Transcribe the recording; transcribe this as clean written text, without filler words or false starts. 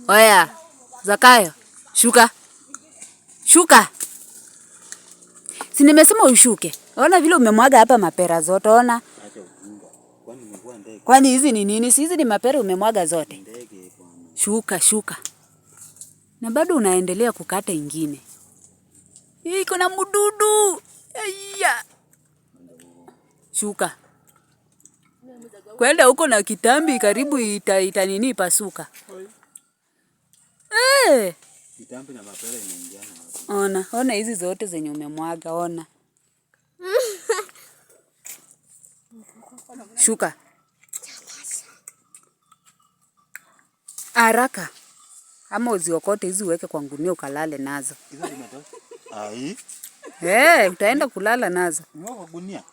Oya, Zakayo, shuka. Shuka. Si nimesema ushuke. Ona vile umemwaga hapa mapera zote, ona. Kwani hizi ni nini? Si hizi ni mapera umemwaga zote. Shuka, shuka. Na bado unaendelea kukata ingine. Hii kuna mdudu. Aya. Shuka. Kwenda huko na kitambi karibu ita nini pasuka. Kitambi na mapera inaingiana. Ona hizi zote zenye umemwaga, ona. Shuka. Haraka. Ama uziokote hizi uweke kwa gunia ukalale nazo. Hizo zimetosha? Ai. Utaenda kulala nazo. Kwa gunia?